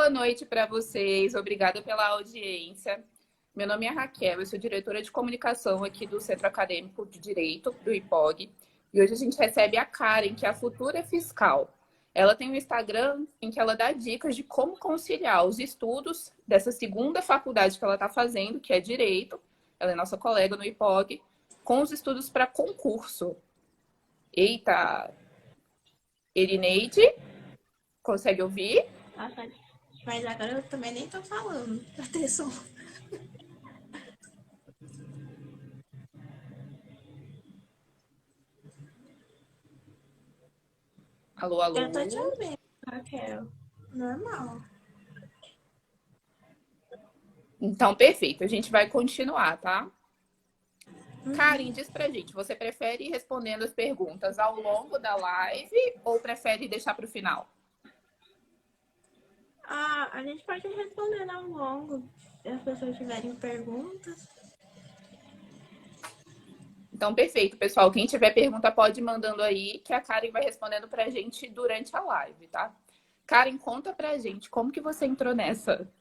Boa noite para vocês, obrigada pela audiência. Meu nome é Raquel, eu sou diretora de comunicação aqui do Centro Acadêmico de Direito, do IPOG. E hoje a gente recebe a Karen, que é a futura fiscal. Ela tem um Instagram em que ela dá dicas de como conciliar os estudos dessa segunda faculdade que ela está fazendo, que é Direito, ela é nossa colega no IPOG, com os estudos para concurso. Eita! Erineide, consegue ouvir? Nossa, mas agora eu também nem tô falando. Atenção. Alô, alô? Eu tô te ouvindo, Raquel. Normal. Então, perfeito. A gente vai continuar, tá? Karen, diz pra gente, você prefere ir respondendo as perguntas ao longo da live ou prefere deixar para o final? A gente pode responder ao longo, se as pessoas tiverem perguntas. Então, perfeito, pessoal. Quem tiver pergunta pode ir mandando aí, que a Karen vai respondendo pra gente durante a live, tá? Karen, conta pra gente, como que você entrou nessa?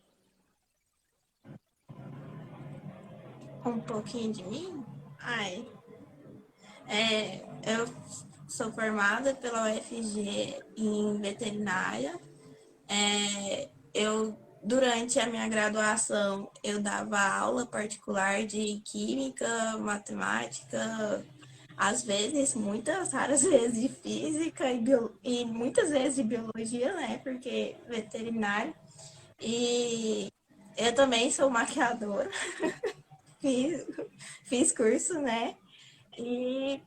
Um pouquinho de mim? Ai, eu sou formada pela UFG em veterinária. Durante a minha graduação, eu dava aula particular de química, matemática, às vezes, muitas raras vezes de física e muitas vezes de biologia, né? Porque veterinário. E eu também sou maquiadora, fiz, fiz curso, né? E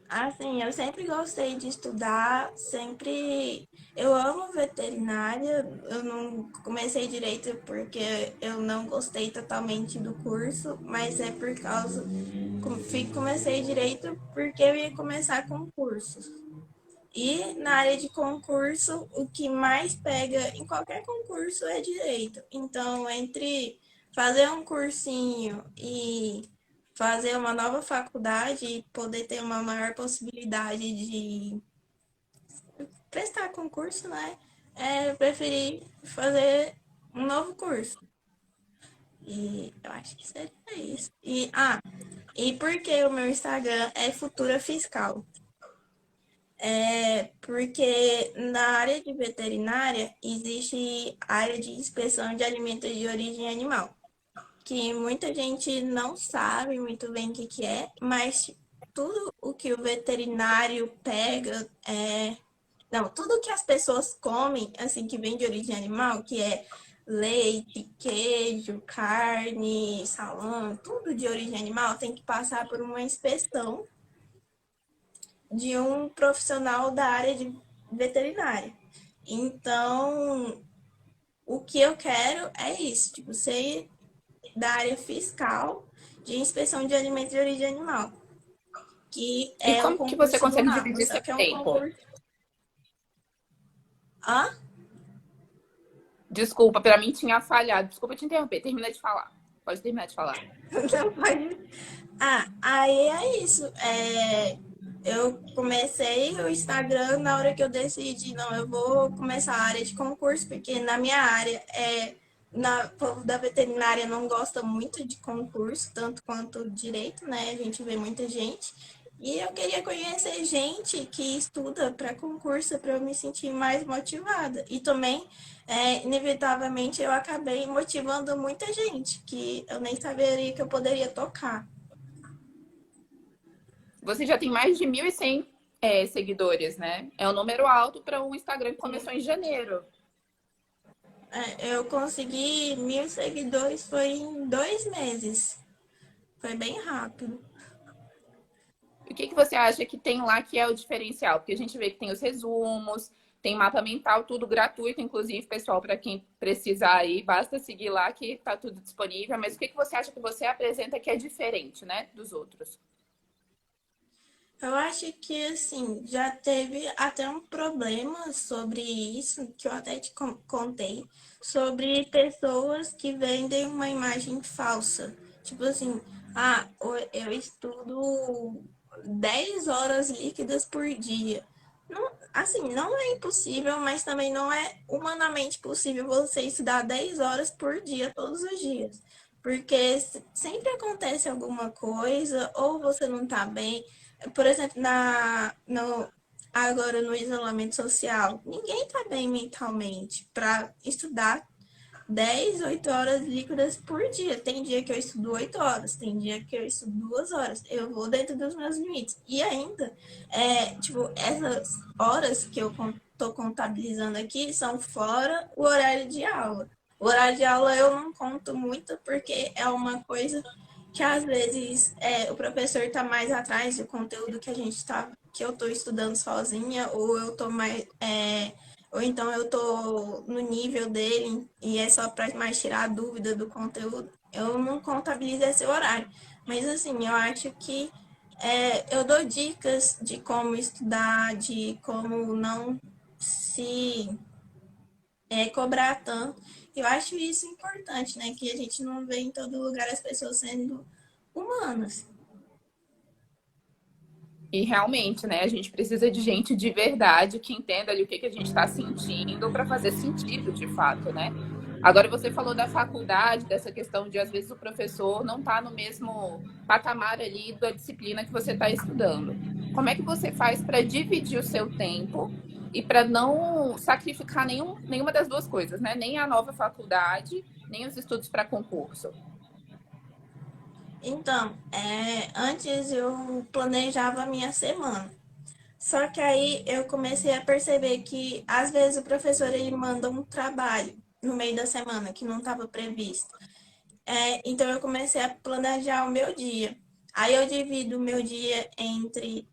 assim, eu sempre gostei de estudar, sempre. Eu amo veterinária, eu não comecei direito porque eu não gostei totalmente do curso, mas é por causa. Comecei direito porque eu ia começar concursos. E na área de concurso, o que mais pega em qualquer concurso é direito. Então, entre fazer um cursinho e fazer uma nova faculdade e poder ter uma maior possibilidade de prestar concurso, né? Eu preferi fazer um novo curso. E eu acho que seria isso. E por que o meu Instagram é Futura Fiscal? Porque na área de veterinária existe área de inspeção de alimentos de origem animal, que muita gente não sabe muito bem o que é, mas tudo o que o veterinário pega não, tudo que as pessoas comem, assim, que vem de origem animal, que é leite, queijo, carne, salame, tudo de origem animal, tem que passar por uma inspeção de um profissional da área de veterinária. Então, o que eu quero é isso, tipo, ser da área fiscal de inspeção de alimentos de origem animal, que E é o como que você concurso do consegue ramo, dividir só seu que é um tempo? concurso. Hã? Desculpa, pra mim tinha falhado. Desculpa te interromper, termina de falar. Pode terminar de falar. Não pode. Aí é isso. Eu comecei o Instagram na hora que eu decidi, não, eu vou começar a área de concurso, porque na minha área, povo da veterinária não gosta muito de concurso, tanto quanto direito, né? A gente vê muita gente. E eu queria conhecer gente que estuda para concurso para eu me sentir mais motivada. E também, inevitavelmente, eu acabei motivando muita gente que eu nem saberia que eu poderia tocar. Você já tem mais de 1.100 seguidores, né? É um número alto para um Instagram que começou em janeiro. Eu consegui 1.000 seguidores foi em 2 meses. Foi bem rápido. E o que você acha que tem lá que é o diferencial? Porque a gente vê que tem os resumos, tem mapa mental, tudo gratuito, inclusive, pessoal, para quem precisar aí, basta seguir lá que tá tudo disponível. Mas o que você acha que você apresenta que é diferente, né, dos outros? Eu acho que, assim, já teve até um problema sobre isso, que eu até te contei, sobre pessoas que vendem uma imagem falsa. Tipo assim, eu estudo 10 horas líquidas por dia. Não, assim, não é impossível, mas também não é humanamente possível você estudar 10 horas por dia, todos os dias. Porque sempre acontece alguma coisa, ou você não tá bem. Por exemplo, agora no isolamento social, ninguém tá bem mentalmente para estudar 10, 8 horas líquidas por dia. Tem dia que eu estudo 8 horas, tem dia que eu estudo 2 horas. Eu vou dentro dos meus limites. E ainda, tipo, essas horas que eu tô contabilizando aqui são fora o horário de aula. O horário de aula eu não conto muito porque é uma coisa que às vezes o professor está mais atrás do conteúdo que que eu estou estudando sozinha, ou eu tô mais ou então eu tô no nível dele e é só para mais tirar a dúvida do conteúdo. Eu não contabilizo esse horário. Mas assim, eu acho que eu dou dicas de como estudar, de como não se cobrar tanto. Eu acho isso importante, né? Que a gente não vê em todo lugar as pessoas sendo humanas. E realmente, né, a gente precisa de gente de verdade que entenda ali o que, que a gente está sentindo para fazer sentido de fato, né? Agora você falou da faculdade, dessa questão de às vezes o professor não está no mesmo patamar ali da disciplina que você está estudando. Como é que você faz para dividir o seu tempo e para não sacrificar nenhuma das duas coisas, né? Nem a nova faculdade, nem os estudos para concurso? Então, antes eu planejava a minha semana. Só que aí eu comecei a perceber que às vezes o professor ele manda um trabalho no meio da semana que não estava previsto. Então eu comecei a planejar o meu dia. Aí eu divido o meu dia entre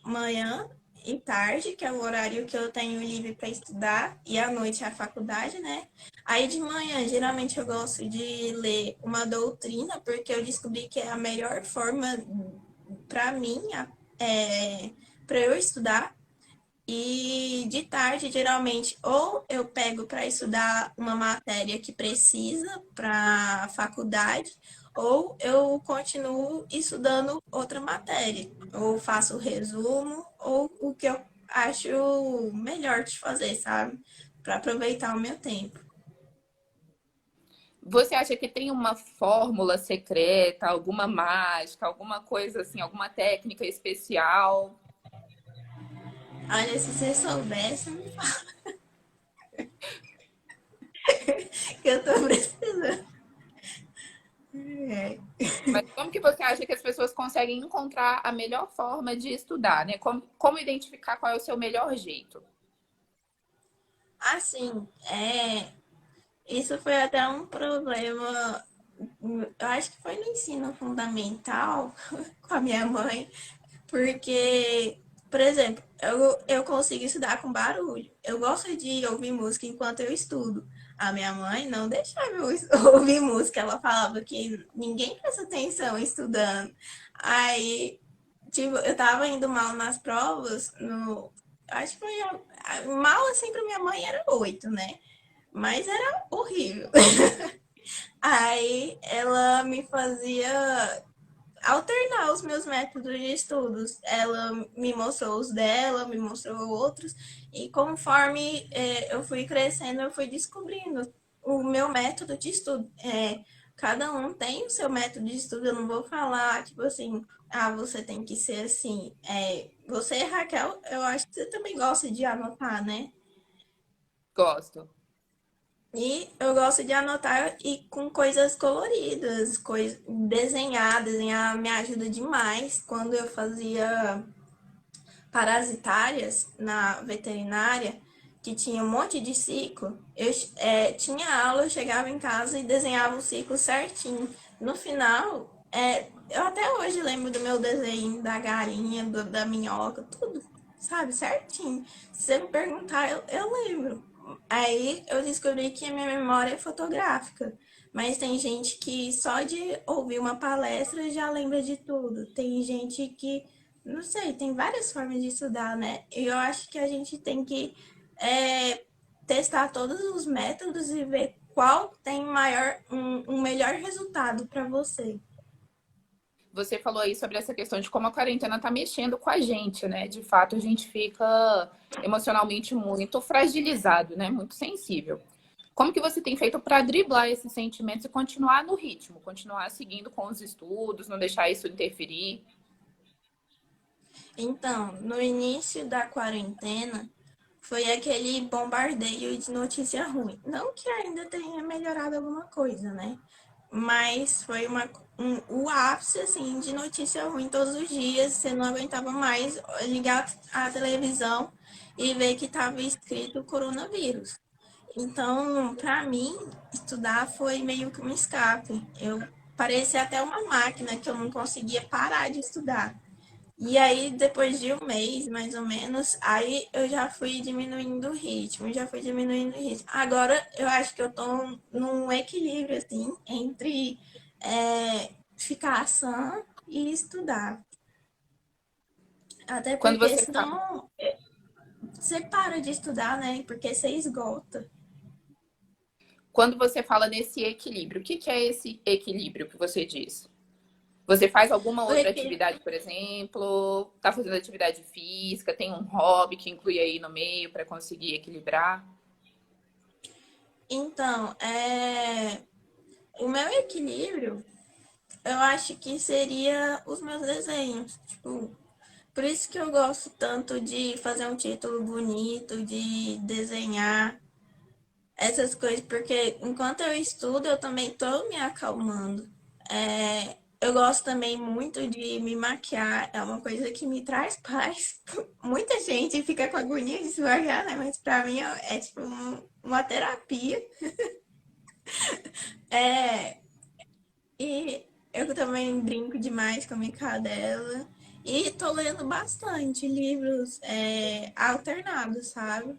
manhã e tarde, que é o horário que eu tenho livre para estudar, e à noite é a faculdade, né? Aí de manhã, geralmente eu gosto de ler uma doutrina, porque eu descobri que é a melhor forma para mim, para eu estudar. E de tarde, geralmente, ou eu pego para estudar uma matéria que precisa para a faculdade, ou eu continuo estudando outra matéria, ou faço o resumo, ou o que eu acho melhor de fazer, sabe? Para aproveitar o meu tempo. Você acha que tem uma fórmula secreta, alguma mágica, alguma coisa assim, alguma técnica especial? Olha, se você soubesse, me fala que eu tô precisando. É. Mas como que você acha que as pessoas conseguem encontrar a melhor forma de estudar, né? Como identificar qual é o seu melhor jeito? Assim, isso foi até um problema. Eu acho que foi no ensino fundamental com a minha mãe, porque, por exemplo, eu consigo estudar com barulho. Eu gosto de ouvir música enquanto eu estudo. A minha mãe não deixava eu ouvir música, ela falava que ninguém presta atenção estudando. Aí, tipo, eu tava indo mal nas provas, acho que foi mal assim pra minha mãe era 8, né? Mas era horrível. Aí ela me fazia alternar os meus métodos de estudos. Ela me mostrou os dela, me mostrou outros, e conforme eu fui crescendo, eu fui descobrindo o meu método de estudo. Cada um tem o seu método de estudo, eu não vou falar, tipo assim, você tem que ser assim. Você, Raquel, eu acho que você também gosta de anotar, né? Gosto. E eu gosto de anotar e com coisas coloridas, desenhar me ajuda demais. Quando eu fazia parasitárias na veterinária, que tinha um monte de ciclo, tinha aula, eu chegava em casa e desenhava o ciclo certinho. No final, eu até hoje lembro do meu desenho da galinha, da minhoca, tudo, sabe, certinho. Se você me perguntar, eu lembro. Aí eu descobri que a minha memória é fotográfica. Mas tem gente que só de ouvir uma palestra já lembra de tudo. Tem gente que, não sei, tem várias formas de estudar, né? E eu acho que a gente tem que testar todos os métodos e ver qual tem um melhor resultado para você. Você falou aí sobre essa questão de como a quarentena tá mexendo com a gente, né? De fato, a gente fica emocionalmente muito fragilizado, né? Muito sensível. Como que você tem feito para driblar esses sentimentos e continuar no ritmo, continuar seguindo com os estudos, não deixar isso interferir? Então, no início da quarentena, foi aquele bombardeio de notícia ruim. Não que ainda tenha melhorado alguma coisa, né? Mas foi o ápice, assim, de notícia ruim todos os dias. Você não aguentava mais ligar a televisão e ver que estava escrito coronavírus. Então, para mim, estudar foi meio que um escape. Eu parecia até uma máquina que eu não conseguia parar de estudar. E aí, depois de um mês, mais ou menos, aí eu já fui diminuindo o ritmo, já fui diminuindo o ritmo. Agora, eu acho que eu tô num equilíbrio, assim, entre ficar sã e estudar. Até Quando porque você fala, senão você para de estudar, né? Porque você esgota. quando você fala nesse equilíbrio, o que que é esse equilíbrio que você diz? Você faz alguma O outra equilíbrio. atividade, por exemplo? Tá fazendo atividade física? Tem um hobby que inclui aí no meio para conseguir equilibrar? Então, o meu equilíbrio, eu acho que seria os meus desenhos. Tipo, por isso que eu gosto tanto de fazer um título bonito, de desenhar essas coisas, porque enquanto eu estudo, eu também estou me acalmando. Eu gosto também muito de me maquiar, é uma coisa que me traz paz. Muita gente fica com agonia de se maquiar, né? Mas pra mim é tipo uma terapia. É, e eu também brinco demais com a minha cadela. E tô lendo bastante livros alternados, sabe?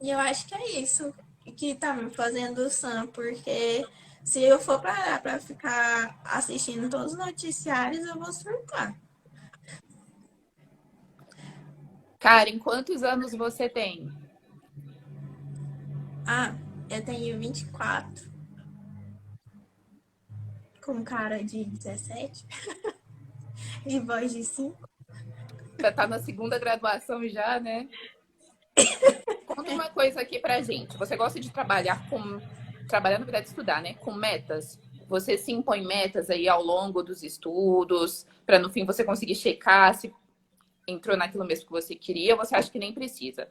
E eu acho que é isso que tá me fazendo sã, porque se eu for parar pra ficar assistindo todos os noticiários, eu vou surtar. Karen, quantos anos você tem? Ah, eu tenho 24, com cara de 17 e voz de 5. Já tá na segunda graduação já, né? Conta uma coisa aqui pra gente. Você gosta de trabalhar, na verdade, estudar, né? Com metas. Você se impõe metas aí ao longo dos estudos, para no fim você conseguir checar se entrou naquilo mesmo que você queria, ou você acha que nem precisa?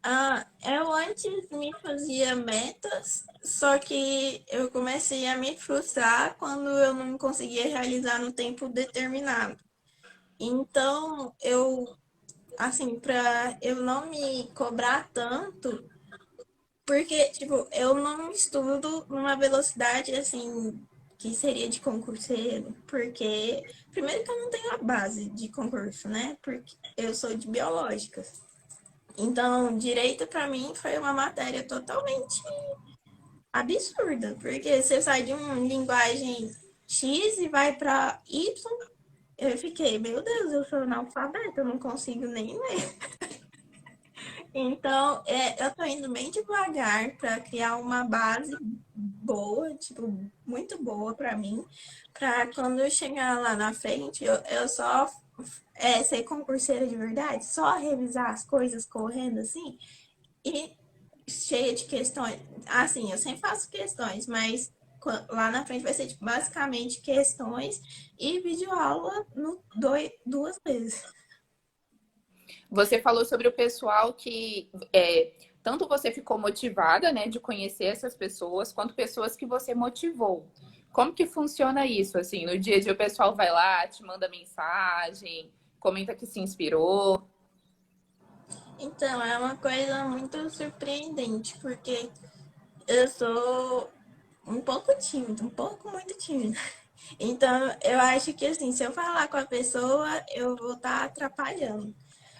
Ah, eu antes me fazia metas, só que eu comecei a me frustrar quando eu não conseguia realizar no tempo determinado. Então, assim, pra eu não me cobrar tanto, porque, tipo, eu não estudo numa velocidade, assim, que seria de concurseiro, porque, primeiro que eu não tenho a base de concurso, né? Porque eu sou de biológicas. Então, direito para mim foi uma matéria totalmente absurda, porque você sai de uma linguagem X e vai para Y. Eu fiquei, meu Deus, eu sou analfabeta, eu não consigo nem ler. Então, eu tô indo bem devagar para criar uma base boa, tipo, muito boa para mim, para quando eu chegar lá na frente, eu só ser concurseira de verdade, só revisar as coisas correndo assim, e cheia de questões. Assim, eu sempre faço questões, mas lá na frente vai ser tipo, basicamente questões e videoaula duas vezes. Você falou sobre o pessoal que tanto você ficou motivada, né, de conhecer essas pessoas, quanto pessoas que você motivou. Como que funciona isso? Assim, no dia a dia o pessoal vai lá, te manda mensagem, comenta que se inspirou. Então, é uma coisa muito surpreendente, porque eu sou um pouco tímida, um pouco muito tímida. Então, eu acho que assim, se eu falar com a pessoa, eu vou estar atrapalhando.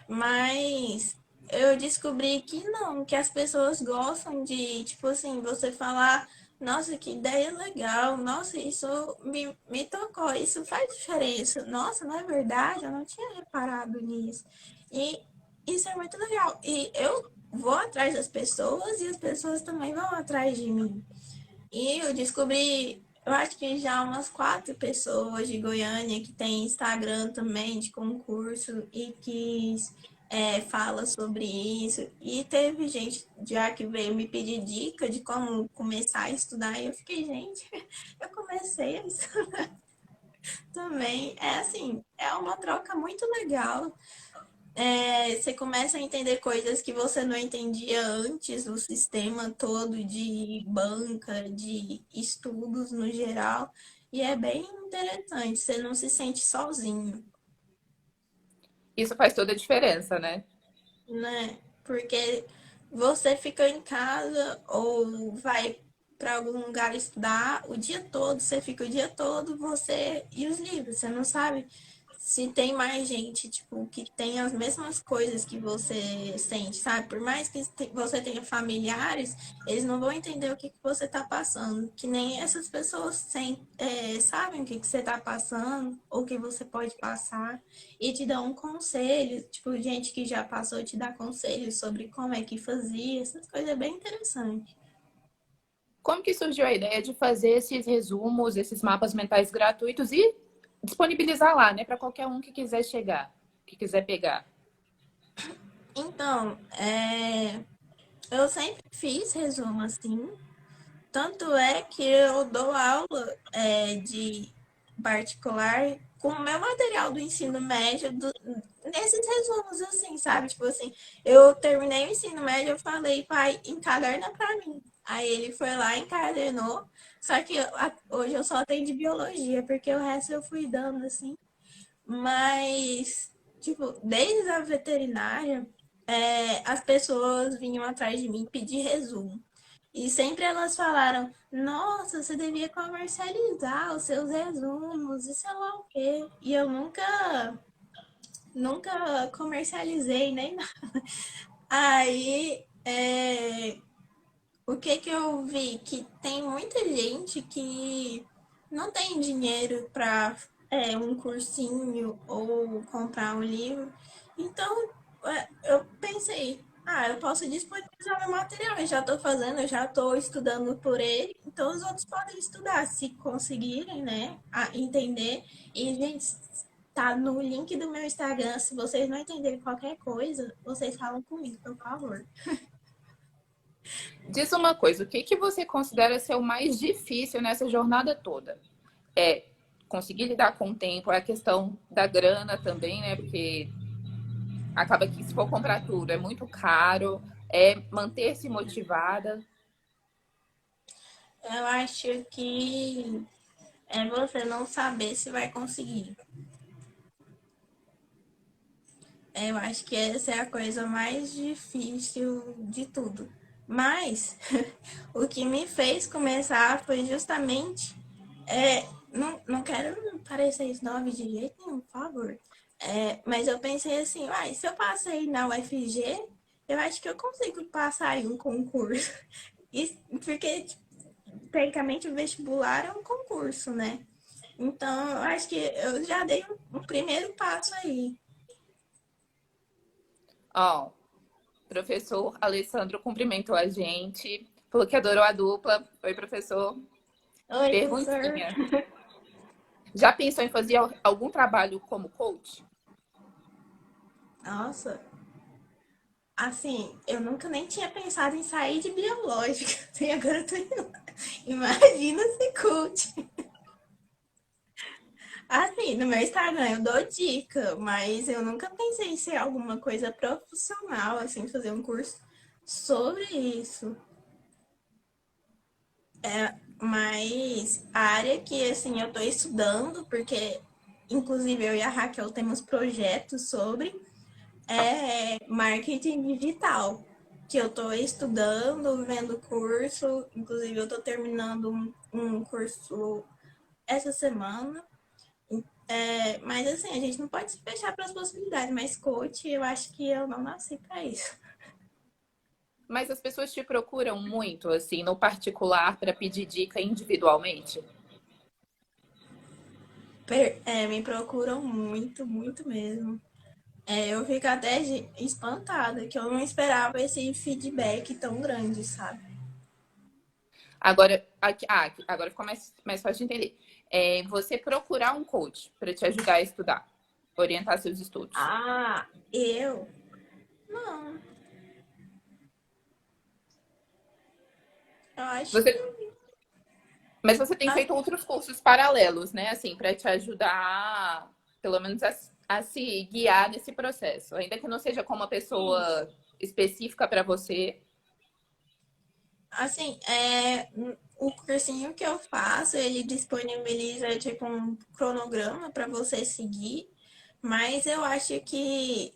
Mas eu descobri que não, que as pessoas gostam de, tipo assim, você falar, nossa, que ideia legal, nossa, isso me tocou, isso faz diferença. Nossa, não é verdade? Eu não tinha reparado nisso. E isso é muito legal. E eu vou atrás das pessoas e as pessoas também vão atrás de mim. E eu descobri Eu acho que já umas 4 pessoas de Goiânia que tem Instagram também de concurso e que fala sobre isso. E teve gente já que veio me pedir dica de como começar a estudar. E eu fiquei, gente, eu comecei a estudar também. É assim, é uma troca muito legal. Você começa a entender coisas que você não entendia antes, o sistema todo de banca, de estudos no geral, e é bem interessante, você não se sente sozinho, Isso faz toda a diferença, né? né? Porque você fica em casa ou vai para algum lugar estudar o dia todo, você fica o dia todo, você e os livros, você não sabe se tem mais gente, tipo, que tem as mesmas coisas que você sente, sabe? Por mais que você tenha familiares, eles não vão entender o que você tá passando. Que nem essas pessoas sabem o que você tá passando, ou o que você pode passar, e te dão um conselho. Tipo, gente que já passou te dá conselhos sobre como é que fazia, essas coisas é bem interessante. Como que surgiu a ideia de fazer esses resumos, esses mapas mentais gratuitos e disponibilizar lá, né, para qualquer um que quiser chegar, que quiser pegar? Então, eu sempre fiz resumo assim. Tanto é que eu dou aula de particular com o meu material do ensino médio, nesses resumos, assim, sabe? Tipo assim, eu terminei o ensino médio, eu falei, pai, encaderna pra mim. Aí ele foi lá, encadernou. Só que hoje eu só tenho de biologia, porque o resto eu fui dando, assim. Mas, tipo, desde a veterinária, as pessoas vinham atrás de mim pedir resumo. E sempre elas falaram: Nossa, você devia comercializar os seus resumos, e sei lá o quê. E eu nunca comercializei nem nada. Aí, o que que eu vi? Que tem muita gente que não tem dinheiro para um cursinho ou comprar um livro. Então, eu pensei, eu posso disponibilizar meu material, eu já estou fazendo, eu já estou estudando por ele, então os outros podem estudar, se conseguirem, né, entender. E, gente, tá no link do meu Instagram, se vocês não entenderem qualquer coisa, vocês falam comigo, por favor. Diz uma coisa, o que que você considera ser o mais difícil nessa jornada toda? É conseguir lidar com o tempo, é a questão da grana também, né? Porque acaba que se for comprar tudo é muito caro, é manter-se motivada. Eu acho que é você não saber se vai conseguir. Eu acho que essa é a coisa mais difícil de tudo. Mas o que me fez começar foi justamente. Não quero parecer snob de jeito nenhum, por favor. Mas eu pensei assim, se eu passei na UFG, eu acho que eu consigo passar em um concurso. Porque, tipo, tecnicamente, o vestibular é um concurso, né? Então, eu acho que eu já dei um primeiro passo aí. Ó, professor Alessandro cumprimentou a gente, falou que adorou a dupla. Oi, professor. Oi, professor. Perguntinha. Já pensou em fazer algum trabalho como coach? Nossa, assim, eu nunca nem tinha pensado em sair de biológica. E agora eu tô indo. Imagina ser coach. Assim, no meu Instagram eu dou dica, mas eu nunca pensei em ser alguma coisa profissional, assim, fazer um curso sobre isso. Mas a área que, assim, eu tô estudando, porque inclusive eu e a Raquel temos projetos sobre marketing digital, que eu tô estudando, vendo curso, inclusive eu tô terminando um curso essa semana. Mas assim, a gente não pode se fechar para as possibilidades, mas coach, eu acho que eu não nasci para isso. Mas as pessoas te procuram muito, assim, no particular, para pedir dica individualmente? Me procuram muito, muito mesmo. Eu fico até espantada, que eu não esperava esse feedback tão grande, sabe? Agora, agora ficou mais fácil de entender. Você procurar um coach para te ajudar a estudar, orientar seus estudos. Ah, eu? Não, eu acho que. Você, mas você tem feito Assim, outros cursos paralelos, né? Assim, para te ajudar, pelo menos, a se guiar nesse processo. Ainda que não seja com uma isso. pessoa específica para você. Assim, o cursinho que eu faço, ele disponibiliza tipo um cronograma para você seguir, mas eu acho que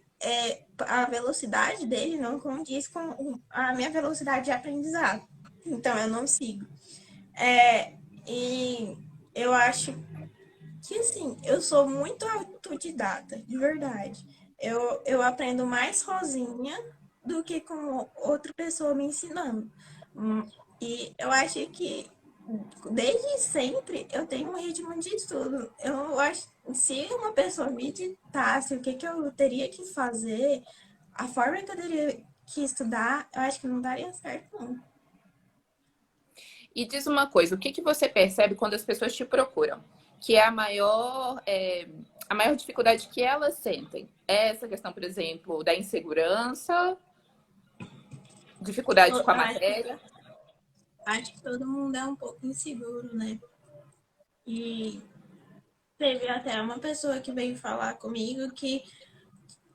a velocidade dele não condiz com a minha velocidade de aprendizado. Então eu não sigo. É, e eu acho que assim, eu sou muito autodidata, de verdade. Eu aprendo mais sozinha do que com outra pessoa me ensinando. Hum, E eu acho que desde sempre eu tenho um ritmo de estudo. Eu acho se uma pessoa me ditasse o que, que eu teria que fazer, a forma que eu teria que estudar, eu acho que não daria certo, não. E diz uma coisa, o que que você percebe quando as pessoas te procuram? Que é a maior dificuldade que elas sentem? É essa questão, por exemplo, da insegurança, dificuldade com a Eu matéria? acho que todo mundo é um pouco inseguro, né? E teve até uma pessoa que veio falar comigo que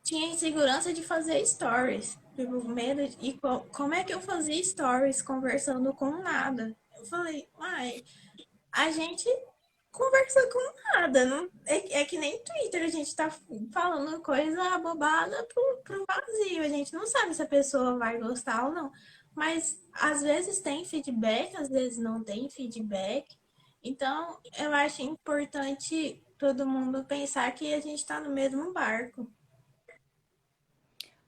tinha insegurança de fazer stories. Tipo, medo de... E como é que eu fazia stories conversando com nada? Eu falei, ai, a gente conversa com nada. Não... É que nem Twitter, a gente tá falando coisa bobada pro vazio. A gente não sabe se a pessoa vai gostar ou não. Mas às vezes tem feedback, às vezes não tem feedback. Então, eu acho importante todo mundo pensar que a gente tá no mesmo barco.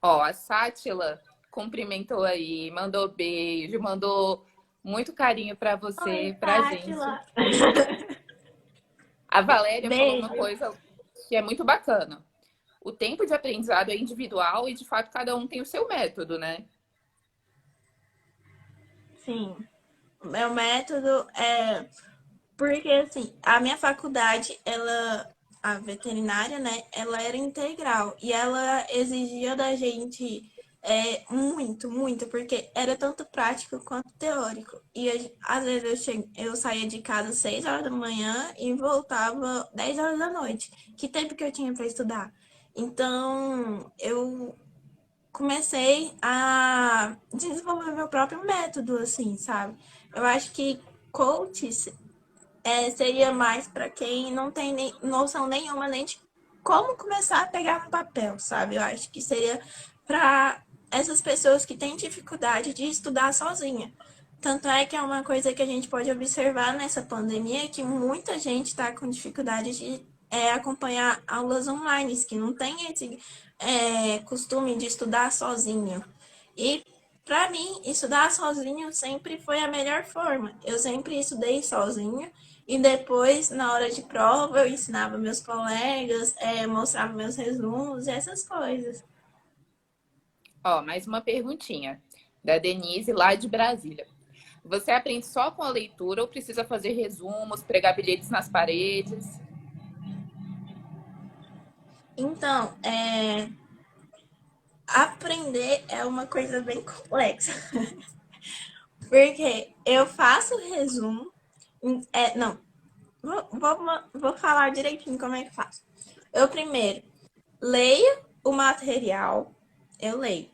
Ó, a Sátila cumprimentou aí, mandou beijo, mandou muito carinho para Oi, você, pra gente. Tátila. A Valéria falou uma Beijo. coisa que é muito bacana. O tempo de aprendizado é individual e, de fato, cada um tem o seu método, né? Sim, meu método é porque assim, a minha faculdade, a veterinária, né, ela era integral e ela exigia da gente muito, muito, porque era tanto prático quanto teórico. E às vezes eu saía de casa às 6 horas da manhã e voltava 10 horas da noite. Que tempo que eu tinha para estudar? Então, eu comecei a desenvolver meu próprio método, assim, sabe? Eu acho que coaches seria mais para quem não tem noção nenhuma nem de como começar a pegar no papel, sabe? Eu acho que seria para essas pessoas que têm dificuldade de estudar sozinha. Tanto é que é uma coisa que a gente pode observar nessa pandemia que muita gente está com dificuldade de acompanhar aulas online, que não tem esse costume de estudar sozinho. E para mim, estudar sozinho sempre foi a melhor forma. Eu sempre estudei sozinho e depois, na hora de prova, eu ensinava meus colegas, mostrava meus resumos e essas coisas. Ó, mais uma perguntinha da Denise, lá de Brasília. Você aprende só com a leitura ou precisa fazer resumos, pregar bilhetes nas paredes? Então, aprender é uma coisa bem complexa. Porque eu faço resumo. Não, vou falar direitinho como é que faço. Eu primeiro leio o material, eu leio.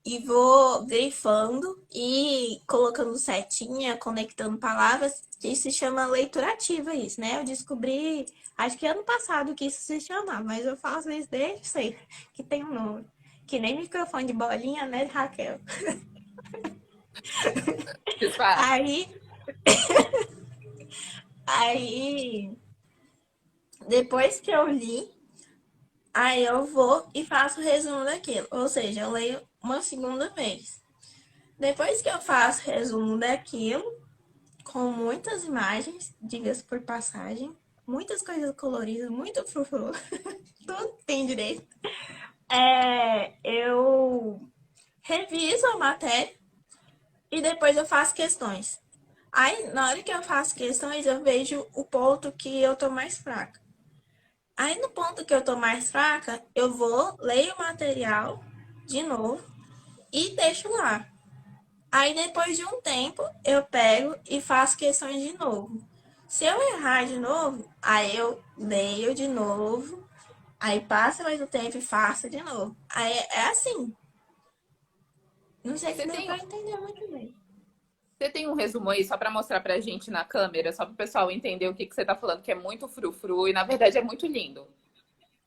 E vou grifando e colocando setinha, conectando palavras, que se chama leitura ativa isso, né? Eu descobri, acho que ano passado que isso se chama, mas eu faço isso desde sempre, que tem um nome. Que nem microfone de bolinha, né, Raquel? Desfaz. Aí, aí, depois que eu li, aí eu vou e faço o resumo daquilo. Ou seja, eu leio uma segunda vez. Depois que eu faço o resumo daquilo, com muitas imagens, diga-se por passagem, muitas coisas coloridas, muito frufru, tudo tem direito. Eu reviso a matéria e depois eu faço questões. Aí, na hora que eu faço questões, eu vejo o ponto que eu tô mais fraca. Aí, no ponto que eu tô mais fraca, eu vou, leio o material de novo e deixo lá. Aí, depois de um tempo, eu pego e faço questões de novo. Se eu errar de novo, aí eu leio de novo, aí passa mais o tempo e faço de novo. Aí é assim. Não sei se Você deu tem, pra entender muito bem. você tem um resumo aí só para mostrar pra gente na câmera, só para o pessoal entender o que você tá falando, que é muito frufru e na verdade é muito lindo.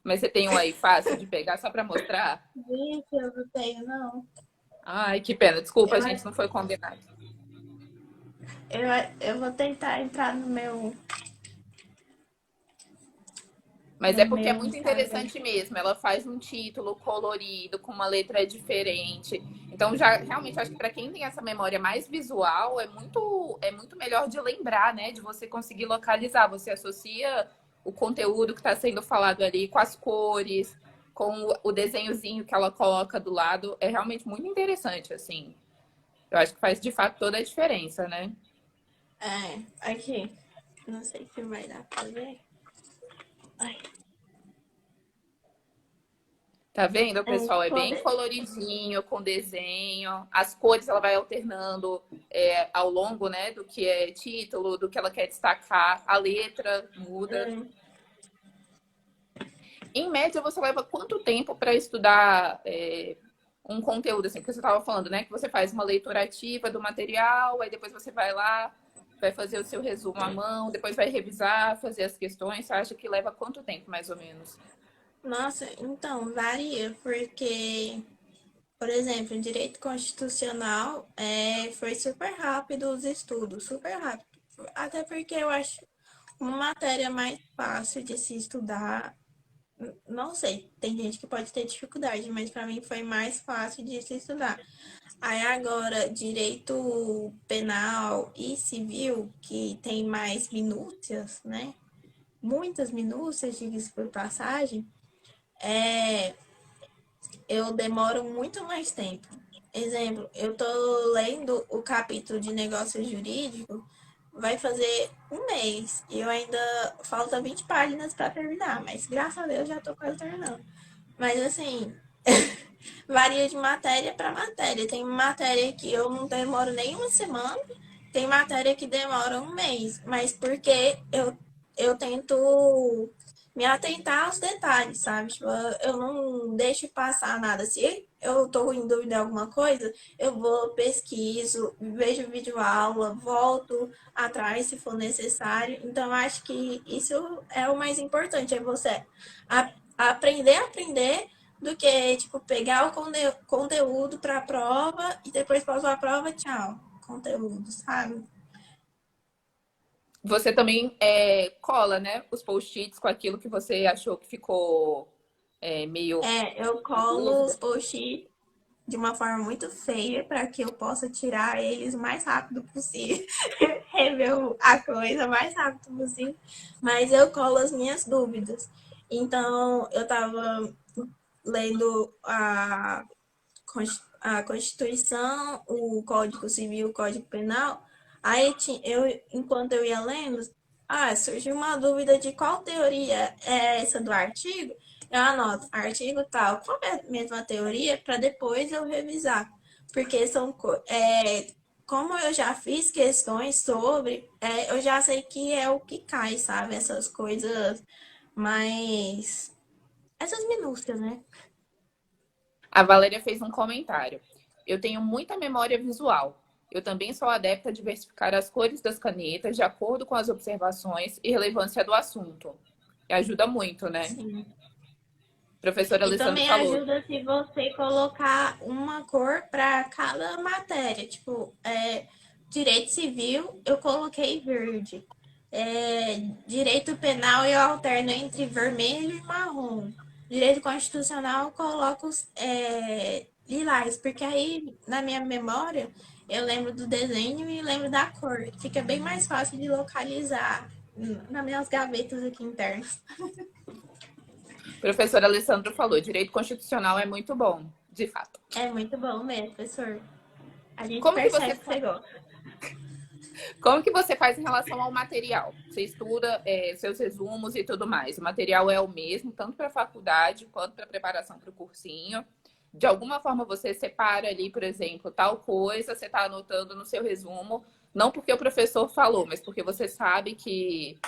Mas você tem um aí fácil de pegar só para mostrar? Gente, eu não tenho, não. Ai, que pena. Desculpa, a Eu, gente não foi combinado. eu, eu vou tentar entrar Mas no é porque é meu muito Instagram. interessante mesmo. Ela faz um título colorido, com uma letra diferente. Então, já realmente acho que para quem tem essa memória mais visual, é muito melhor de lembrar, né? De você conseguir localizar. Você associa o conteúdo que está sendo falado ali com as cores, com o desenhozinho que ela coloca do lado. É realmente muito interessante, assim. Eu acho que faz de fato toda a diferença, né? É, aqui. Não sei se vai dar pra ver. Ai, Tá vendo, é, pessoal? É bem poder. coloridinho, com desenho. As cores ela vai alternando ao longo, né, do que é título, do que ela quer destacar. A letra muda. Em média, você leva quanto tempo para estudar um conteúdo, assim, que você estava falando, né? Que você faz uma leitura ativa do material, aí depois você vai lá, vai fazer o seu resumo à mão, depois vai revisar, fazer as questões. Você acha que leva quanto tempo, mais ou menos? Nossa, então, varia, porque, por exemplo, em direito constitucional foi super rápido os estudos, super rápido. Até porque eu acho uma matéria mais fácil de se estudar. Não sei, tem gente que pode ter dificuldade, mas para mim foi mais fácil de se estudar. Aí agora, direito penal e civil, que tem mais minúcias, né? Muitas minúcias, diga-se por passagem, é, eu demoro muito mais tempo. Exemplo, eu tô lendo o capítulo de negócio jurídico, vai fazer um mês e eu ainda falta 20 páginas para terminar, mas graças a Deus já tô quase terminando. Mas assim, varia de matéria para matéria. Tem matéria que eu não demoro nem uma semana, tem matéria que demora um mês, mas porque eu tento me atentar aos detalhes, sabe? Tipo, eu não deixo passar nada. Se eu tô em dúvida em alguma coisa, eu vou, pesquiso, vejo vídeo aula, volto atrás se for necessário. Então, eu acho que isso é o mais importante, é você aprender do que, tipo, pegar o conteúdo para a prova e depois passar a prova, tchau, conteúdo, sabe? Você também cola, né, os post-its com aquilo que você achou que ficou meio Eu em colo os dúvida. post de uma forma muito feia para que eu possa tirar eles o mais rápido possível, rever a coisa o mais rápido possível, mas eu colo as minhas dúvidas. Então, eu estava lendo a Constituição, o Código Civil, o Código Penal. Aí enquanto eu ia lendo, surgiu uma dúvida de qual teoria é essa do artigo. Eu anoto artigo tal, qual é a mesma teoria para depois eu revisar. Porque como eu já fiz questões sobre, eu já sei que é o que cai, sabe? Essas coisas, mas essas minúsculas, né? A Valéria fez um comentário. Eu tenho muita memória visual. Eu também sou adepta de diversificar as cores das canetas de acordo com as observações e relevância do assunto. E ajuda muito, né? Sim. O professor E Alessandro também falou. ajuda se você colocar uma cor para cada matéria. Tipo, direito civil, eu coloquei verde. Direito penal, eu alterno entre vermelho e marrom. Direito constitucional, eu coloco lilás, porque aí, na minha memória, eu lembro do desenho e lembro da cor. Fica bem mais fácil de localizar nas minhas gavetas aqui internas. O professor Alessandro falou, direito constitucional é muito bom, de fato. É muito bom mesmo, professor. A gente Como que você percebe que você gosta. Como que você faz em relação ao material? Você estuda seus resumos e tudo mais. O material é o mesmo, tanto para a faculdade quanto para a preparação para o cursinho. De alguma forma você separa ali, por exemplo, tal coisa, você está anotando no seu resumo, não porque o professor falou, mas porque você sabe que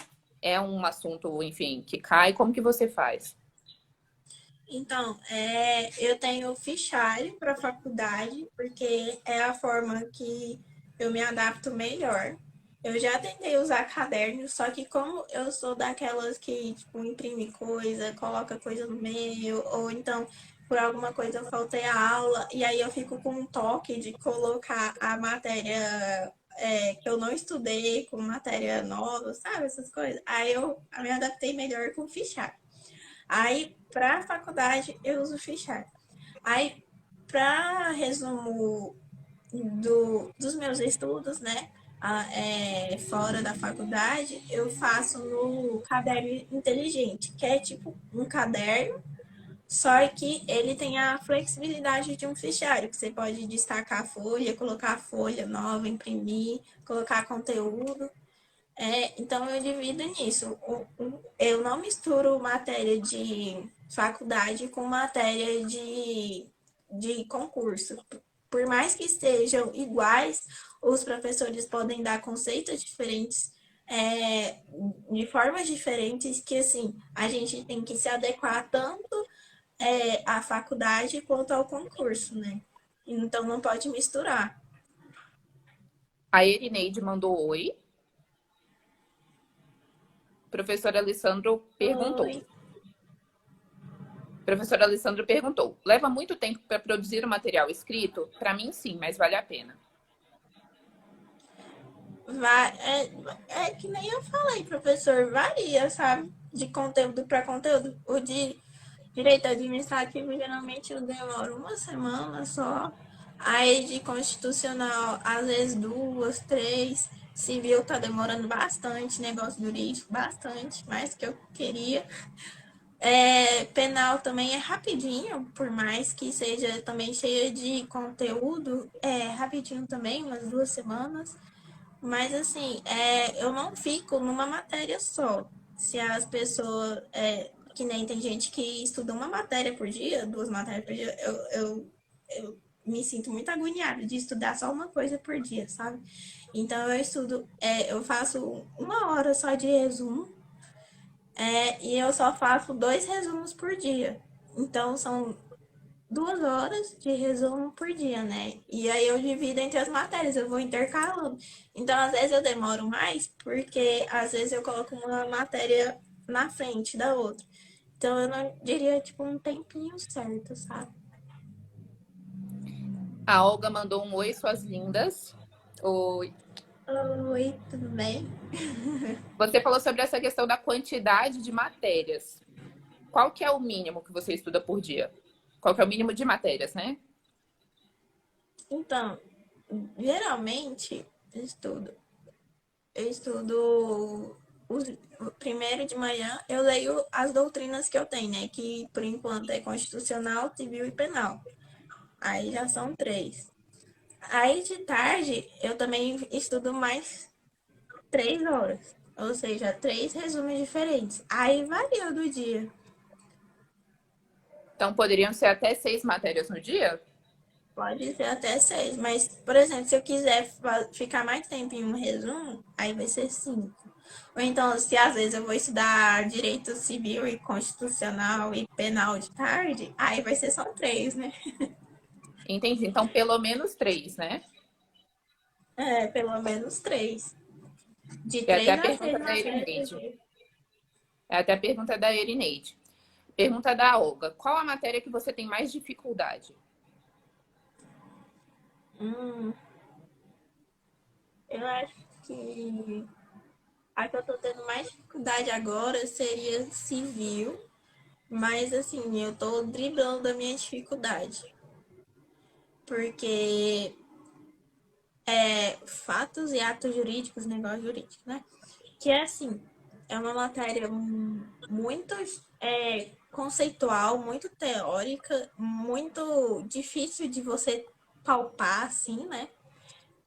é um assunto, enfim, que cai. Como que você faz? Então, eu tenho fichário para a faculdade, porque é a forma que eu me adapto melhor. Eu já tentei usar caderno, só que como eu sou daquelas que, tipo, imprime coisa, coloca coisa no meio, ou então por alguma coisa eu faltei a aula, e aí eu fico com um toque de colocar a matéria que eu não estudei com matéria nova, sabe? Essas coisas. Aí eu me adaptei melhor com fichário. Aí, para a faculdade, eu uso Fichário. Aí, para resumo dos meus estudos, né? Fora da faculdade, eu faço no caderno inteligente, que é tipo um caderno, só que ele tem a flexibilidade de um fichário, que você pode destacar a folha, colocar a folha nova, imprimir, colocar conteúdo. Então eu divido nisso. Eu não misturo matéria de faculdade com matéria de concurso. Por mais que estejam iguais, os professores podem dar conceitos diferentes, é, de formas diferentes, que assim, a gente tem que se adequar tanto à faculdade quanto ao concurso, né? Então não pode misturar. A Erineide mandou oi. Professor Alessandro perguntou. Oi. Professor Alessandro perguntou: leva muito tempo para produzir o material escrito? Para mim, sim, mas vale a pena. É que nem eu falei, professor, varia, sabe? De conteúdo para conteúdo. O de direito administrativo, geralmente eu demoro uma semana só. Aí de constitucional, às vezes duas, três. Civil tá demorando bastante, negócio jurídico, bastante, mais do que eu queria. Penal também é rapidinho, por mais que seja também cheia de conteúdo, é rapidinho também, umas 2 semanas. Mas assim, eu não fico numa matéria só. Se as pessoas, que nem tem gente que estuda uma matéria por dia, 2 matérias por dia, eu me sinto muito agoniada de estudar só uma coisa por dia, sabe? Então eu faço 1 hora só de resumo, e eu só faço 2 resumos por dia. Então são 2 horas de resumo por dia, né? E aí eu divido entre as matérias, eu vou intercalando. Então, às vezes eu demoro mais, porque às vezes eu coloco uma matéria na frente da outra. Então, eu não diria, tipo, um tempinho certo, sabe? A Olga mandou um oi, suas lindas. Oi. Oi, tudo bem? Você falou sobre essa questão da quantidade de matérias. Qual que é o mínimo que você estuda por dia? Qual que é o mínimo de matérias, né? Então, geralmente, eu estudo primeiro de manhã, eu leio as doutrinas que eu tenho, né? Que por enquanto é constitucional, civil e penal. Aí já são 3. Aí de tarde eu também estudo mais 3 horas. Ou seja, 3 resumos diferentes. Aí varia do dia. Então poderiam ser até 6 matérias no dia? Pode ser até 6. Mas, por exemplo, se eu quiser ficar mais tempo em um resumo, aí vai ser 5. Ou então, se às vezes eu vou estudar direito civil e constitucional e penal de tarde, aí vai ser só 3, né? Entendi. Então pelo menos 3, né? Pelo menos 3. De É até a 3 a 6 pergunta da matérias por Erineide. dia. É até a pergunta da Erineide. Pergunta da Olga. Qual a matéria que você tem mais dificuldade? Hum, eu acho que a que eu tô tendo mais dificuldade agora seria civil, mas assim, eu tô driblando a minha dificuldade, porque fatos e atos jurídicos, negócio jurídico, né? Que é assim, é uma matéria muito conceitual, muito teórica, muito difícil de você palpar, assim, né?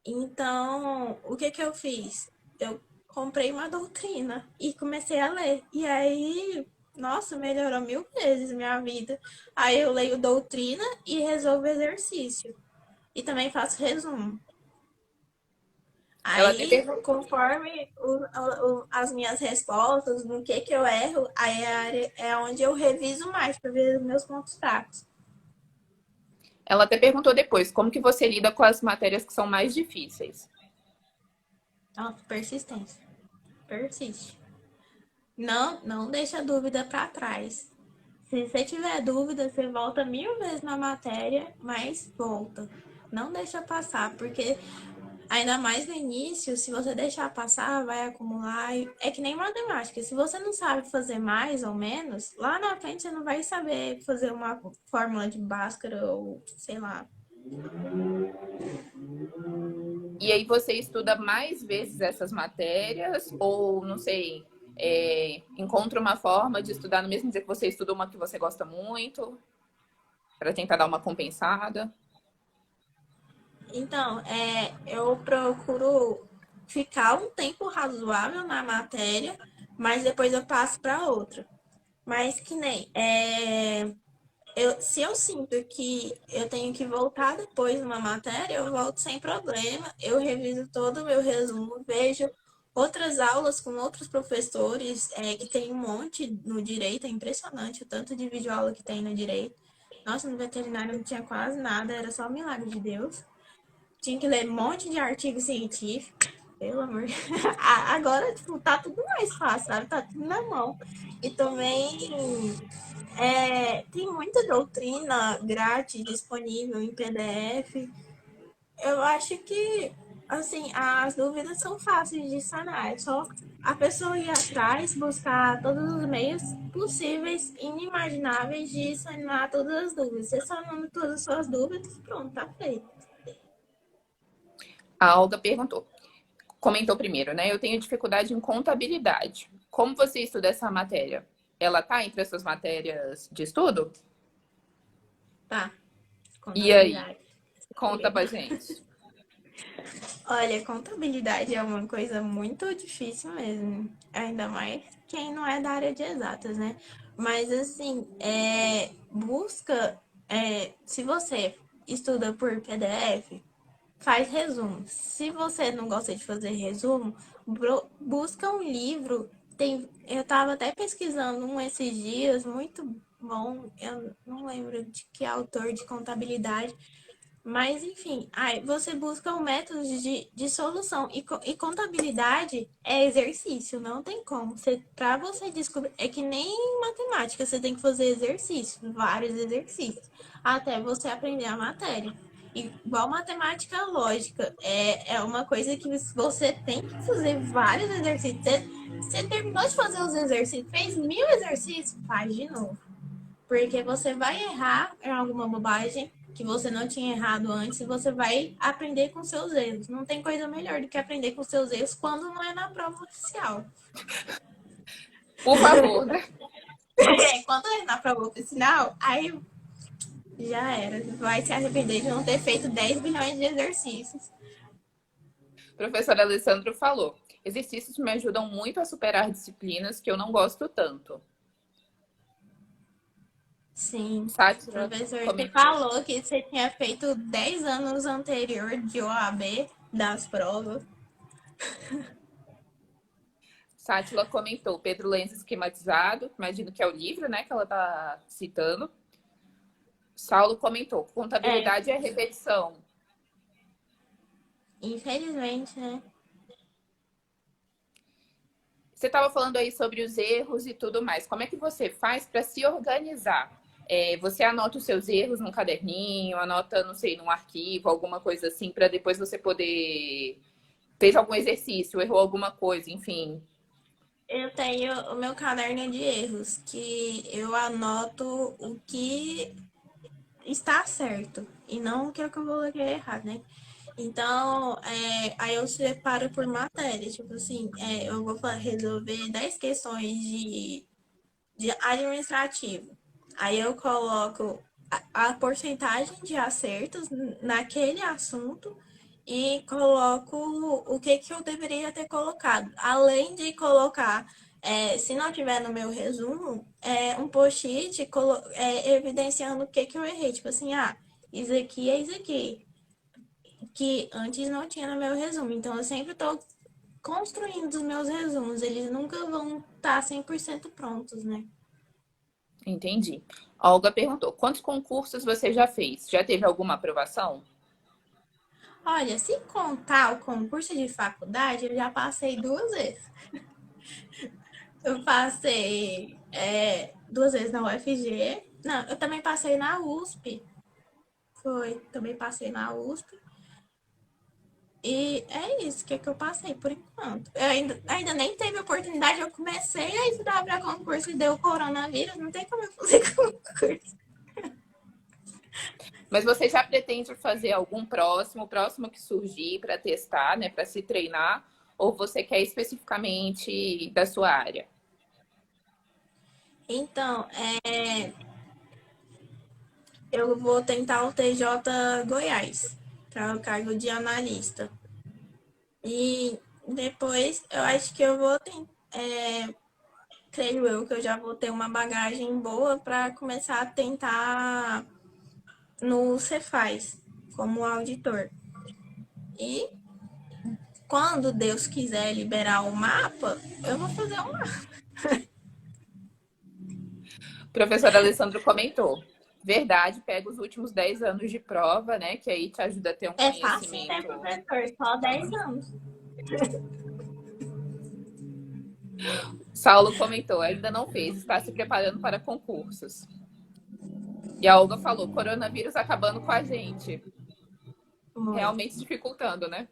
Então, o que que eu fiz? Eu comprei uma doutrina e comecei a ler. E aí, nossa, melhorou 1000 vezes minha vida. Aí eu leio doutrina e resolvo exercício. E também faço resumo. Ela até Aí, perguntou, conforme as minhas respostas, no que eu erro, aí é onde eu reviso mais para ver os meus pontos fracos. ela até perguntou depois, como que você lida com as matérias que são mais difíceis? Então, persistência. Persiste. Não deixa dúvida para trás. Se você tiver dúvida, você volta 1000 vezes na matéria, mas volta. Não deixa passar, porque ainda mais no início, se você deixar passar, vai acumular. É que nem matemática. Se você não sabe fazer mais ou menos, lá na frente você não vai saber fazer uma fórmula de Bhaskara ou sei lá. E aí você estuda mais vezes essas matérias ou, não sei, encontra uma forma de estudar no mesmo dia que você estuda uma que você gosta muito, para tentar dar uma compensada? Então, eu procuro ficar um tempo razoável na matéria, mas depois eu passo para outra. Mas que nem, se eu sinto que eu tenho que voltar depois numa matéria, eu volto sem problema. Eu reviso todo o meu resumo, vejo outras aulas com outros professores, que tem um monte no direito, é impressionante o tanto de videoaula que tem no direito. Nossa, no veterinário não tinha quase nada, era só um milagre de Deus. Tinha que ler um monte de artigo científico. Pelo amor de Deus. Agora, tipo, tá tudo mais fácil, sabe? Tá tudo na mão. E também tem muita doutrina grátis disponível em PDF. Eu acho que, assim, as dúvidas são fáceis de sanar. É só a pessoa ir atrás, buscar todos os meios possíveis, inimagináveis de sanar todas as dúvidas. Você sanando todas as suas dúvidas, pronto, tá feito. A Olga perguntou, comentou primeiro, né? Eu tenho dificuldade em contabilidade. Como você estuda essa matéria? Ela tá entre as suas matérias de estudo? Tá, E aí? contabilidade. Conta pra gente. Olha, contabilidade é uma coisa muito difícil mesmo. Ainda mais quem não é da área de exatas, né? Mas assim, busca. Se você estuda por PDF, faz resumo. Se você não gosta de fazer resumo, busca um livro. Eu tava até pesquisando um esses dias, muito bom. Eu não lembro de que autor de contabilidade, mas, enfim, aí você busca um método de solução. E contabilidade é exercício, não tem como. Para você descobrir. É que nem matemática, você tem que fazer exercícios, vários exercícios, até você aprender a matéria. Igual matemática lógica, é uma coisa que você tem que fazer vários exercícios. Você terminou de fazer os exercícios, fez 1000 exercícios, faz de novo. Porque você vai errar em alguma bobagem que você não tinha errado antes e você vai aprender com seus erros. Não tem coisa melhor do que aprender com seus erros quando não é na prova oficial. Por favor, né? Quando é na prova oficial, aí já era. Vai se arrepender de não ter feito 10 bilhões de exercícios. O professor Alessandro falou. Exercícios me ajudam muito a superar disciplinas que eu não gosto tanto. Sim. O Sátira professor te comentou. falou que você tinha feito 10 anos anterior de OAB das provas. Sátila comentou. Pedro Lenz esquematizado. Imagino que é o livro, né? Que ela tá citando. Saulo comentou. É, Contabilidade é repetição. infelizmente, né? Você estava falando aí sobre os erros e tudo mais. Como é que você faz para se organizar? Você anota os seus erros num caderninho, anota, não sei, num arquivo, alguma coisa assim, para depois você poder. Fez algum exercício, errou alguma coisa, enfim. Eu tenho o meu caderno de erros, que eu anoto o que está certo e não o que eu coloquei errado, né? Então, aí eu separo por matéria, tipo assim, eu vou resolver 10 questões de administrativo. Aí eu coloco a porcentagem de acertos naquele assunto e coloco o que que eu deveria ter colocado. Além de colocar, se não tiver no meu resumo, um post-it evidenciando o que que eu errei. Tipo assim, isso aqui é isso aqui, que antes não tinha no meu resumo. Então, eu sempre estou construindo os meus resumos. Eles nunca vão estar 100% prontos, né? Entendi. A Olga perguntou: quantos concursos você já fez? Já teve alguma aprovação? Olha, se contar o concurso de faculdade, eu já passei 2 vezes. Eu passei 2 vezes na UFG. Não, eu também passei na USP. Foi, também passei na USP. E é isso que eu passei por enquanto. Eu ainda nem teve oportunidade, eu comecei a estudar para concurso e deu coronavírus, não tem como eu fazer concurso. Mas você já pretende fazer algum próximo que surgir para testar, né, para se treinar? Ou você quer especificamente da sua área? Então, eu vou tentar o TJ Goiás para o cargo de analista. E depois eu acho que eu vou creio eu que eu já vou ter uma bagagem boa para começar a tentar no Cefaz como auditor. E quando Deus quiser liberar o mapa, eu vou fazer um mapa. O professor Alessandro comentou. Verdade, pega os últimos 10 anos de prova, né? Que aí te ajuda a ter um É fácil, né, conhecimento. professor? Só 10 anos. Saulo comentou, ainda não fez, está se preparando para concursos. E a Olga falou, coronavírus acabando com a gente. Muito. Realmente dificultando, né?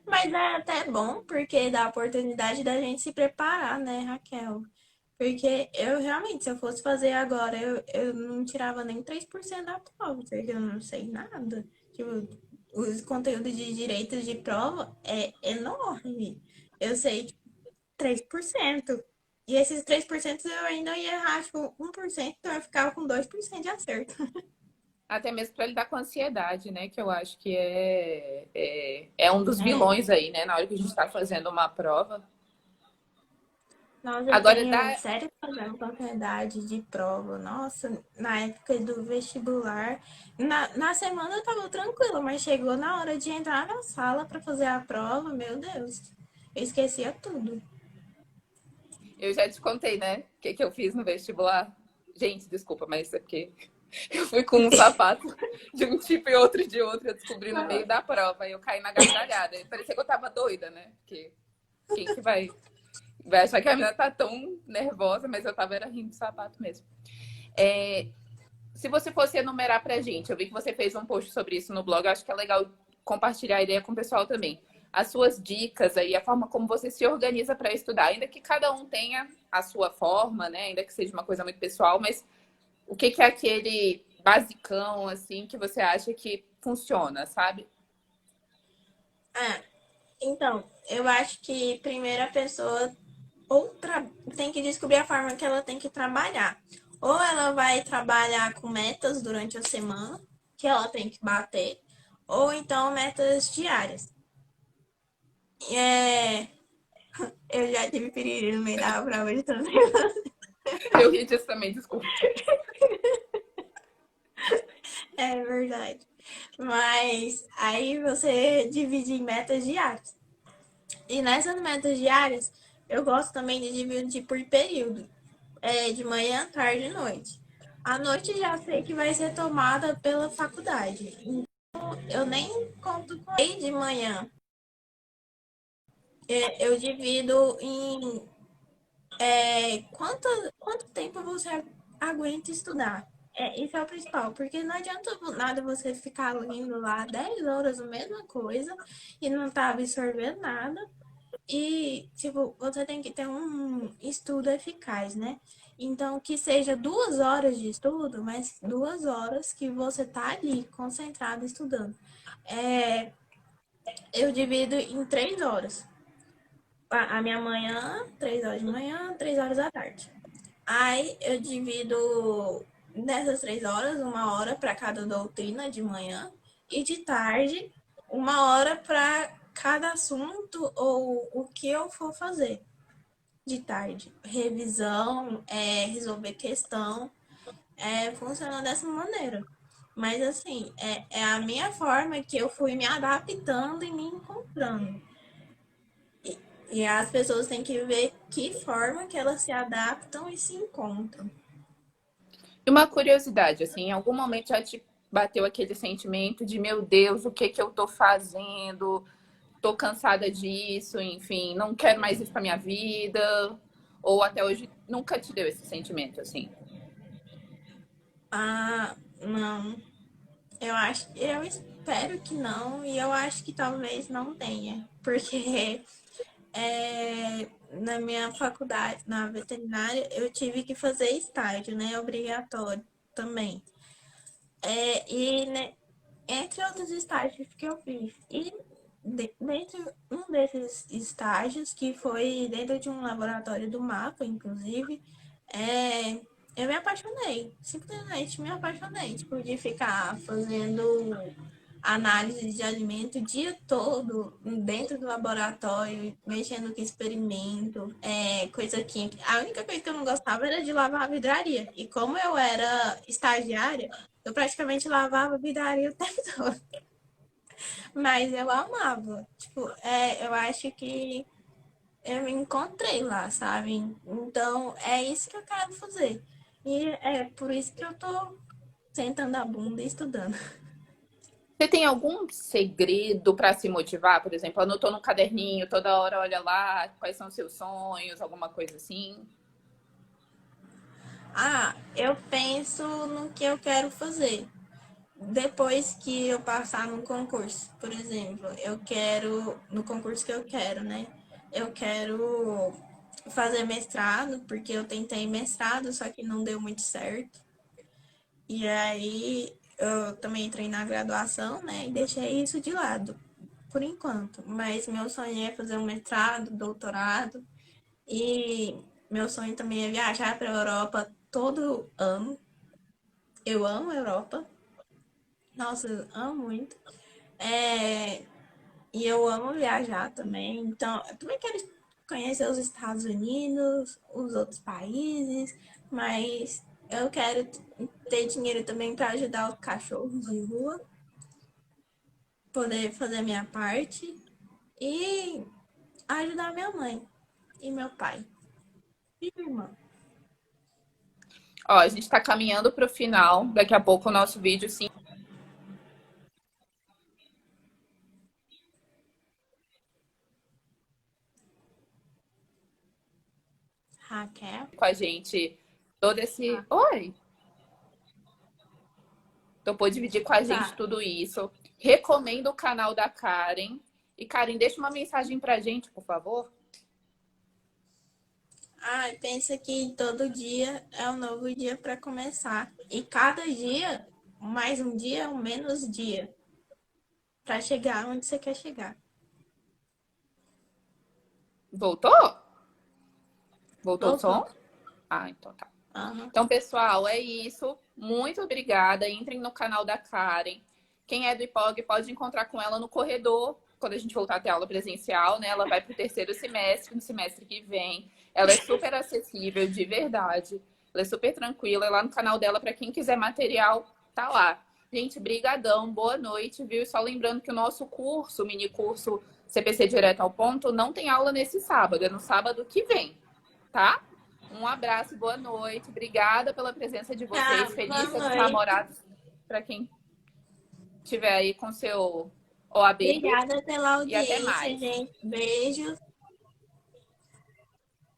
Mas é até bom, porque dá a oportunidade da gente se preparar, né, Raquel? Porque eu realmente, se eu fosse fazer agora, eu não tirava nem 3% da prova, porque eu não sei nada. Tipo, os conteúdos de direitos de prova é enorme. Eu sei, tipo, 3%. E esses 3% eu ainda ia errar, tipo, 1%, então eu ficava com 2% de acerto. Até mesmo para lidar com a ansiedade, né? Que eu acho que é um dos É. vilões aí, né? Na hora que a gente está fazendo uma prova. Nossa, eu Agora, tenho dá, sério problema com ansiedade de prova. Nossa, na época do vestibular, na semana eu tava tranquila, mas chegou na hora de entrar na sala para fazer a prova, meu Deus, eu esquecia tudo. eu já te contei, né? O que eu fiz no vestibular. Gente, desculpa, mas é porque eu fui com um sapato de um tipo e outro de outro. Eu descobri no meio da prova. E eu caí na gargalhada. Parecia que eu tava doida, né? Porque quem que vai achar que a menina tá tão nervosa, mas eu tava era rindo do sapato mesmo. É, se você fosse enumerar pra gente, eu vi que você fez um post sobre isso no blog, eu acho que é legal compartilhar a ideia com o pessoal também. As suas dicas aí, a forma como você se organiza para estudar, ainda que cada um tenha a sua forma, né? Ainda que seja uma coisa muito pessoal, mas o que é aquele basicão, assim, que você acha que funciona, sabe? Ah, então, eu acho que primeiro a pessoa tem que descobrir a forma que ela tem que trabalhar. Ou ela vai trabalhar com metas durante a semana, que ela tem que bater, ou então metas diárias. É, eu já tive piriri no meio da prova de tanto. Eu ri disso também, desculpa. É verdade. Mas aí você divide em metas diárias. E nessas metas diárias, eu gosto também de dividir por período. De manhã, tarde e noite. A noite já sei que vai ser tomada pela faculdade. Então, eu nem conto com aí de manhã. Eu divido em quanto tempo você aguenta estudar. Isso é o principal, porque não adianta nada você ficar lendo lá 10 horas a mesma coisa e não tá absorvendo nada. E, tipo, você tem que ter um estudo eficaz, né? Então, que seja 2 horas de estudo, mas 2 horas que você tá ali concentrado estudando. É, eu divido em 3 horas. A minha manhã, 3 horas de manhã, 3 horas da tarde. Aí eu divido nessas 3 horas, 1 hora para cada doutrina de manhã e de tarde, 1 hora para cada assunto ou o que eu for fazer de tarde. Revisão, resolver questão, funciona dessa maneira. Mas assim, é a minha forma que eu fui me adaptando e me encontrando. E as pessoas têm que ver que forma que elas se adaptam e se encontram. E uma curiosidade, assim, em algum momento já te bateu aquele sentimento de, meu Deus, o que que eu tô fazendo? Tô cansada disso, enfim, não quero mais isso pra minha vida? Ou até hoje nunca te deu esse sentimento, assim? Ah, não. Eu espero que não, e eu acho que talvez não tenha, porque na minha faculdade, na veterinária, eu tive que fazer estágio, né? Obrigatório também. E né, entre outros estágios que eu fiz. E dentro um desses estágios, que foi dentro de um laboratório do mapa, inclusive, eu me apaixonei. Simplesmente me apaixonei. Tipo, de ficar fazendo análise de alimento o dia todo dentro do laboratório, mexendo com experimento, coisa química. A única coisa que eu não gostava era de lavar a vidraria. E como eu era estagiária, eu praticamente lavava a vidraria o tempo todo. Mas eu amava. Tipo, eu acho que eu me encontrei lá, sabe? Então, é isso que eu quero fazer. E é por isso que eu tô sentando a bunda e estudando. Você tem algum segredo para se motivar? Por exemplo, anotou no caderninho, toda hora olha lá quais são os seus sonhos, alguma coisa assim? Ah, eu penso no que eu quero fazer. Depois que eu passar no concurso, por exemplo, eu quero, no concurso que eu quero, né? Eu quero fazer mestrado, porque eu tentei mestrado, só que não deu muito certo. E aí eu também entrei na graduação, né? E deixei isso de lado, por enquanto. Mas meu sonho é fazer um mestrado, doutorado. E meu sonho também é viajar para a Europa todo ano. Eu amo a Europa. Nossa, eu amo muito. É, e eu amo viajar também. Então, eu também quero conhecer os Estados Unidos, os outros países, mas eu quero ter dinheiro também para ajudar os cachorros de rua, poder fazer a minha parte e ajudar minha mãe e meu pai e minha irmã. Ó, a gente está caminhando para o final. Daqui a pouco o nosso vídeo, sim, Raquel. com a gente todo esse. Oi! Topou dividir com a gente Tá. tudo isso. Recomendo o canal da Karen. E, Karen, deixa uma mensagem pra gente, por favor. Ah, pensa que todo dia é um novo dia para começar. E cada dia, mais um dia, um menos dia, para chegar onde você quer chegar. Voltou? Voltou o Voltou. som? Ah, então tá. Aham. Então, pessoal, é isso. Muito obrigada. Entrem no canal da Karen. Quem é do IPOG pode encontrar com ela no corredor, quando a gente voltar a ter aula presencial, né? Ela vai para o terceiro semestre, no semestre que vem. Ela é super acessível, de verdade. Ela é super tranquila. É lá no canal dela, para quem quiser material, tá lá. Gente, brigadão, boa noite, viu? E só lembrando que o nosso curso, o mini curso CPC Direto ao Ponto, não tem aula nesse sábado, é no sábado que vem, tá? Um abraço, boa noite. Obrigada pela presença de Tá, vocês. Feliz boa Dia dos noite. Namorados para quem estiver aí com seu OAB. Obrigada pela E até audiência, mais. gente. Beijos.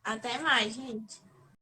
Até mais, gente.